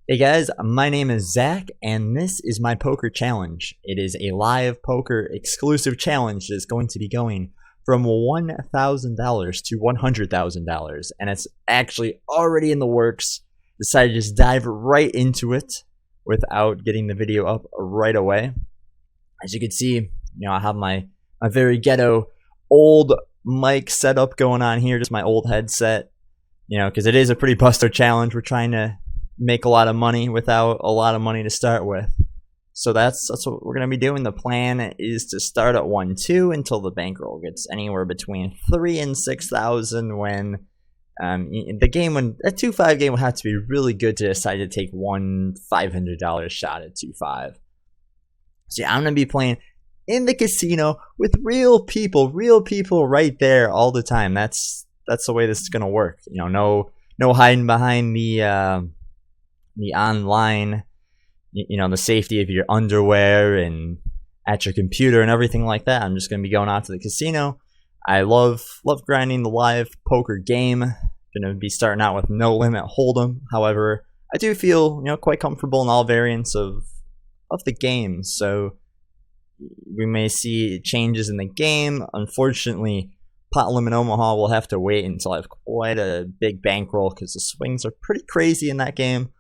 Hey guys, my name is Zach, and this is my poker challenge. It is a live poker exclusive challenge that is going to be going from $1,000 to $100,000, and it's actually already in the works. Decided to just dive right into it without getting the video up right away. As you can see, I have my very ghetto old mic setup going on here, just my old headset. Because it is a pretty busto challenge. We're trying to make a lot of money without a lot of money to start with. So that's what we're going to be doing. The plan is to start at 1-2 until the bankroll gets anywhere between 3 and 6,000. When the game, when a 2-5 game would have to be really good to decide to take one $500 shot at 2-5. So yeah, I'm going to be playing in the casino with real people right there all the time. That's the way this is going to work. No hiding behind the online, the safety of your underwear and at your computer and everything like that. I'm just going to be going out to the casino. I love grinding the live poker game. Going to be starting out with no limit hold'em. However, I do feel quite comfortable in all variants of the game. So we may see changes in the game. Unfortunately, pot limit Omaha will have to wait until I have quite a big bankroll, because the swings are pretty crazy in that game.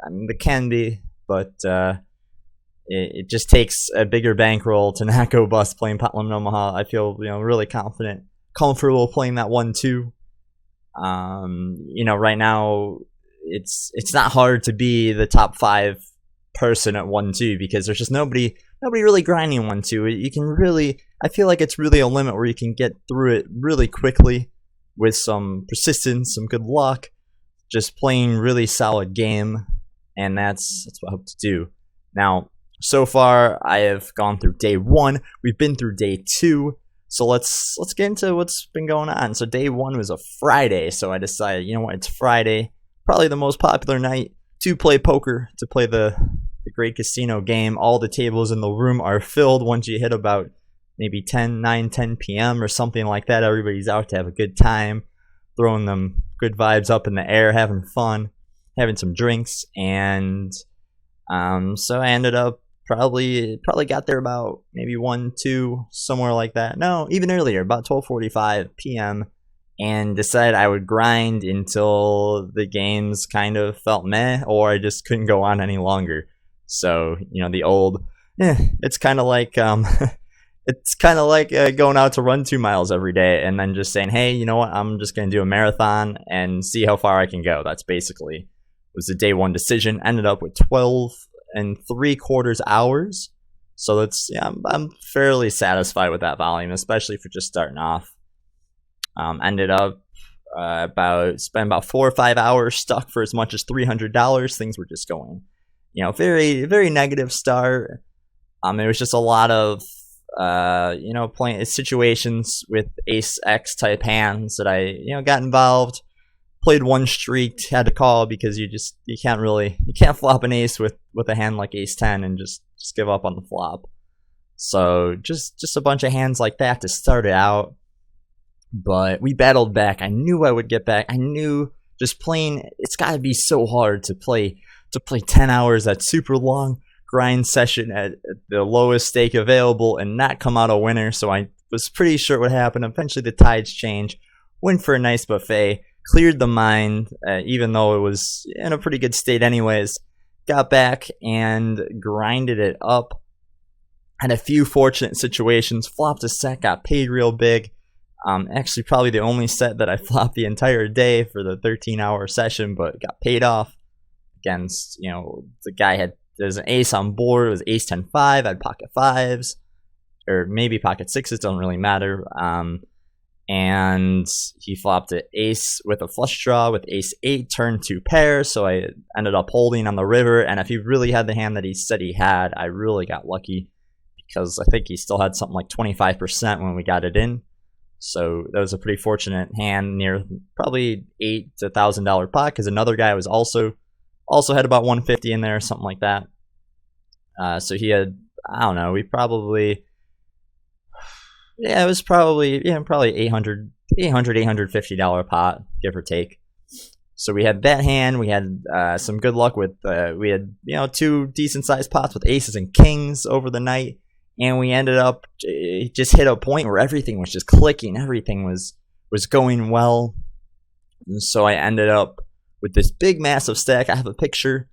I mean, they can be, but it just takes a bigger bankroll to not go bust playing pot limit Omaha. I feel really comfortable playing that 1-2. Right now it's not hard to be the top 5 person at 1-2, because there's just nobody really grinding 1-2. You can really, I feel like it's really a limit where you can get through it really quickly with some persistence, some good luck, just playing really solid game. And that's what I hope to do. Now, so far, I have gone through day 1. We've been through day 2. So let's get into what's been going on. So day 1 was a Friday. So I decided, it's Friday, probably the most popular night to play poker, to play the great casino game. All the tables in the room are filled once you hit about maybe 10 p.m. or something like that. Everybody's out to have a good time, throwing them good vibes up in the air, having fun, having some drinks. And so I ended up probably got there about maybe 1-2, somewhere like that. No, even earlier, about 12:45 p.m. and decided I would grind until the games kind of felt meh, or I just couldn't go on any longer. So the old, it's kind of like going out to run 2 miles every day and then just saying, hey, I'm just gonna do a marathon and see how far I can go. That's basically was the day 1 decision. Ended up with 12 3/4 hours. So that's, I'm fairly satisfied with that volume, especially for just starting off. Ended up spent about 4 or 5 hours stuck for as much as $300. Things were just going, very, very negative start. It was just a lot of playing situations with ace X type hands that I got involved. Played one streak, had to call, because you can't flop an ace with a hand like ace 10 and just give up on the flop. So just a bunch of hands like that to start it out. But we battled back. I knew I would get back. I knew just playing, it's got to be so hard to play 10 hours, that super long grind session at the lowest stake available, and not come out a winner. So I was pretty sure what happened. Eventually the tides changed. Went for a nice buffet. Cleared the mind, even though it was in a pretty good state anyways. Got back and grinded it up. Had a few fortunate situations. Flopped a set, got paid real big. Actually, probably the only set that I flopped the entire day for the 13-hour session, but got paid off against, the guy there's an ace on board. It was ace 10-5. I had pocket 5s, or maybe pocket 6s, don't really matter. And he flopped an ace with a flush draw with ace 8, turn 2 pairs. So I ended up holding on the river. And if he really had the hand that he said he had, I really got lucky, because I think he still had something like 25% when we got it in. So that was a pretty fortunate hand, near probably $8 to $1,000 pot, because another guy was also had about 150 in there, something like that. So he had, I don't know, it was probably $850 pot, give or take. So we had that hand. We had some good luck with we had two decent sized pots with aces and kings over the night, and we ended up just hit a point where everything was just clicking. Everything was going well, and so I ended up with this big massive stack. I have a picture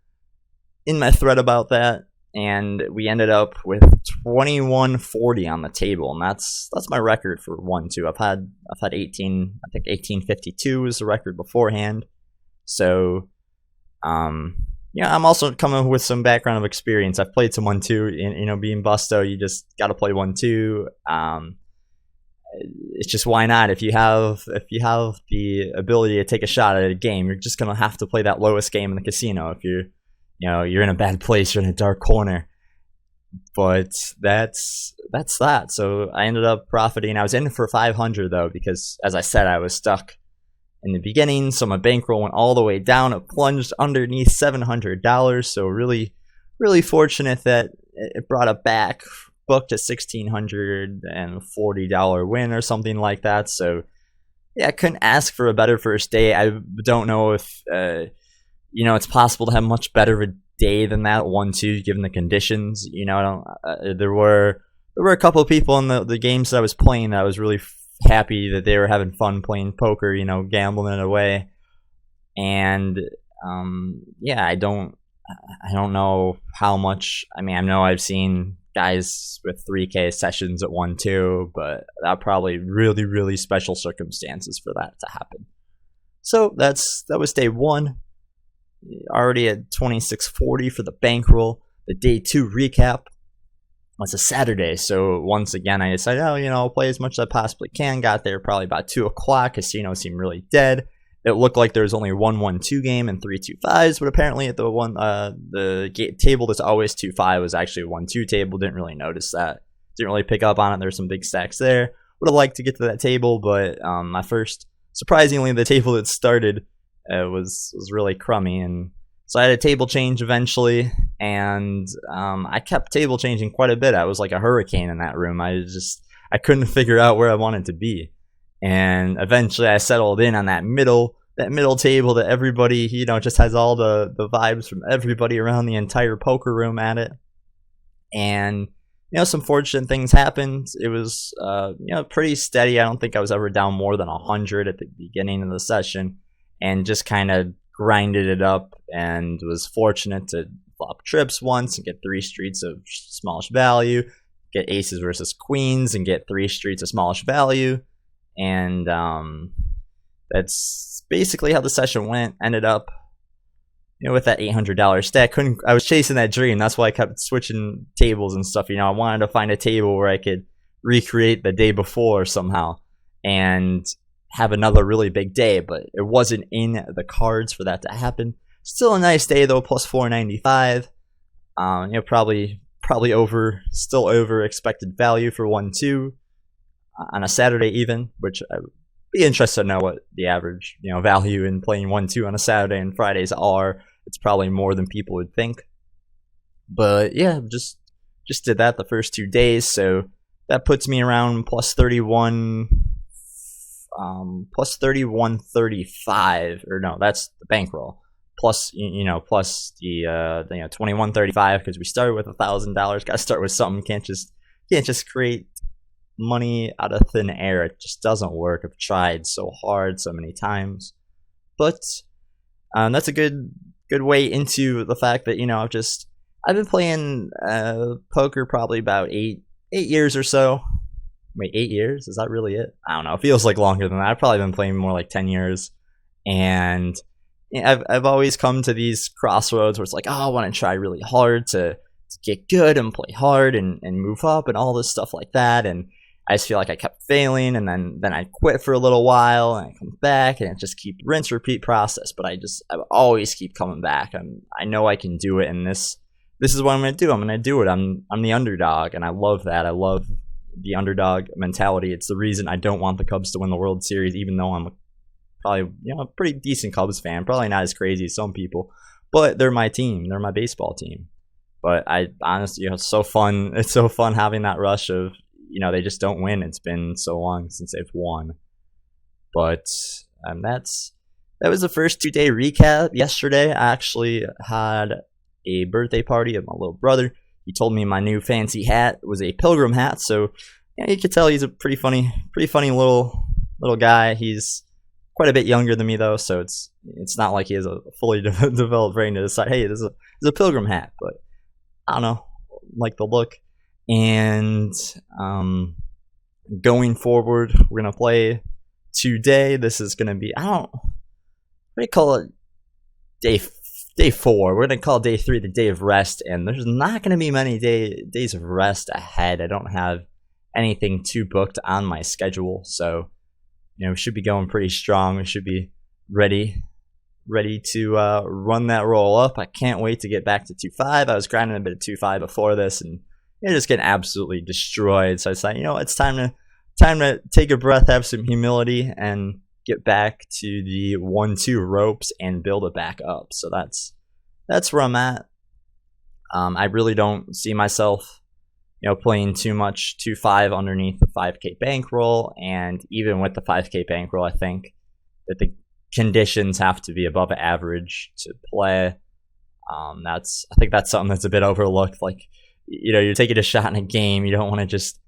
in my thread about that, and we ended up with 2140 on the table, and that's my record for 1-2. I've had 18. I think 1852 was the record beforehand. So, I'm also coming with some background of experience. I've played some 1-2. Being Busto, you just got to play 1-2. It's just, why not? If you have the ability to take a shot at a game, you're just gonna have to play that lowest game in the casino. If you're in a bad place, you're in a dark corner. But that's that. So I ended up profiting. I was in for 500 though, because as I said, I was stuck in the beginning, so my bankroll went all the way down. It plunged underneath $700. So really, really fortunate that it brought it back, booked a $1,640 win or something like that. So yeah, I couldn't ask for a better first day. I don't know if it's possible to have much better of a day than that 1-2 given the conditions. There were a couple of people in the games that I was playing that I was really happy that they were having fun playing poker, gambling it away. And I don't know how much. I mean, I know I've seen guys with 3K sessions at 1-2, but that probably really, really special circumstances for that to happen. So that was day one. Already at 2640 for the bankroll. The day 2 recap was a Saturday, so once again I decided, I'll play as much as I possibly can. Got there probably about 2 o'clock. Casino seemed really dead. It looked like there was only 1-1-2 game and 3-2-5s, but apparently at the table that's always 2-5 was actually a 1-2 table. Didn't really notice that. Didn't really pick up on it. There's some big stacks there. Would have liked to get to that table, but surprisingly, the table that started was really crummy, and so I had a table change eventually, and I kept table changing quite a bit. I was like a hurricane in that room. I couldn't figure out where I wanted to be, and eventually I settled in on that middle table that everybody just has all the vibes from everybody around the entire poker room at it. And some fortunate things happened. It was pretty steady. I don't think I was ever down more than 100 at the beginning of the session, and just kind of grinded it up, and was fortunate to flop trips once and get 3 streets of smallish value, get aces versus queens and get 3 streets of smallish value. And that's basically how the session went. Ended up with that $800 stack. I was chasing that dream. That's why I kept switching tables and stuff. I wanted to find a table where I could recreate the day before somehow and have another really big day, but it wasn't in the cards for that to happen. Still a nice day though, plus 495. Probably still over expected value for 1-2 on a Saturday even, which I would be interested to know what the average value in playing 1-2 on a Saturday and Fridays are. It's probably more than people would think, but yeah, just did that the first 2 days, so that puts me around plus 3135, or no, that's the bankroll, plus plus the 2135, because we started with $1,000. Got to start with something. Can't just create money out of thin air. It just doesn't work. I've tried so hard so many times, but that's a good way into the fact that I've been playing poker probably about 8 years or so. Wait, 8 years? Is that really it? I don't know. It feels like longer than that. I've probably been playing more like 10 years. And I've always come to these crossroads where it's like, I want to try really hard to get good and play hard and move up and all this stuff like that. And I just feel like I kept failing, and then I quit for a little while, and I come back, and it just keep rinse repeat process. But I always keep coming back. I know I can do it, and this is what I'm going to do. I'm going to do it. I'm the underdog, and I love that. I love the underdog mentality. It's the reason I don't want the Cubs to win the World Series, even though I'm probably a pretty decent Cubs fan. Probably not as crazy as some people, but they're my team. They're my baseball team. But I honestly, it's so fun. It's so fun having that rush of they just don't win. It's been so long since they've won. But that's that was the first 2-day recap. Yesterday, I actually had a birthday party of my little brother. He told me my new fancy hat was a pilgrim hat, so yeah, you could tell he's a pretty funny little guy. He's quite a bit younger than me though, so it's not like he has a fully developed brain to decide, hey, this is a pilgrim hat. But I don't know, like the look. And going forward, we're gonna play today. This is gonna be, what do you call it? Day 4. We're gonna call day 3 the day of rest, and there's not gonna be many days of rest ahead. I don't have anything too booked on my schedule, so we should be going pretty strong. We should be ready to run that roll up. I can't wait to get back to 2.5. I was grinding a bit of 2.5 before this, and just getting absolutely destroyed. So I thought, it's time to take a breath, have some humility, and get back to the 1-2 ropes and build it back up. So that's where I'm at. I really don't see myself, playing too much 2.5 underneath the 5K bankroll, and even with the 5K bankroll, I think that the conditions have to be above average to play. I think that's something that's a bit overlooked. Like, you're taking a shot in a game, you don't want to just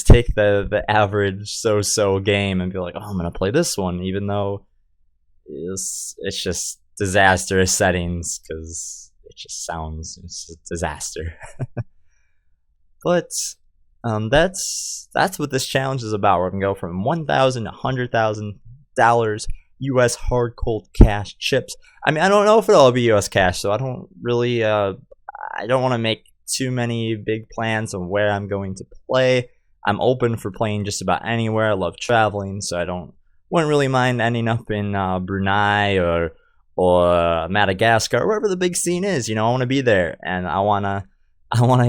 take the average so game and be like, oh, I'm gonna play this one, even though it's just disastrous settings, because it's a disaster. But that's what this challenge is about. We're gonna go from $1,000 to $100,000 U.S. hard cold cash chips. I mean, I don't know if it'll all be U.S. cash, so I don't really I don't want to make too many big plans on where I'm going to play. I'm open for playing just about anywhere. I love traveling, so wouldn't really mind ending up in Brunei or Madagascar, wherever the big scene is. I want to be there, and I wanna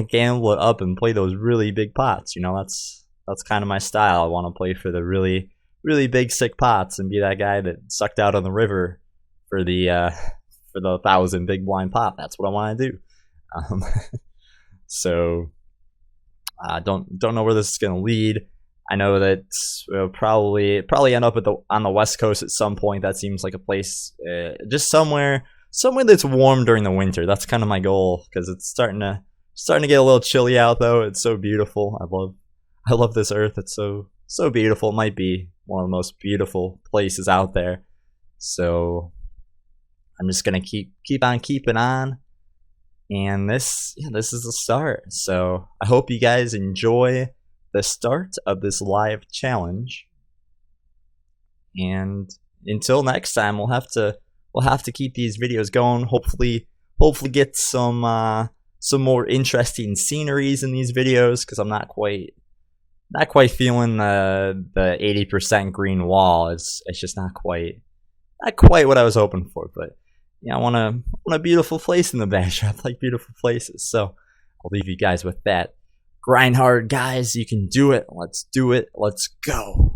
gamble it up and play those really big pots. That's kind of my style. I want to play for the really big sick pots and be that guy that sucked out on the river for the 1,000 big blind pot. That's what I want to do. So I don't know where this is going to lead. I know that we'll probably end up on the West Coast at some point. That seems like a place, just somewhere that's warm during the winter. That's kind of my goal, because it's starting to get a little chilly out though. It's so beautiful. I love this earth. It's so beautiful. It might be one of the most beautiful places out there. So I'm just gonna keep on keeping on. And this is the start. So I hope you guys enjoy the start of this live challenge. And until next time, we'll have to keep these videos going. Hopefully get some more interesting sceneries in these videos, because I'm not quite feeling the 80% green wall. It's just not quite what I was hoping for. But I want a beautiful place in the backdrop. I like beautiful places. So I'll leave you guys with that. Grind hard, guys. You can do it. Let's do it. Let's go.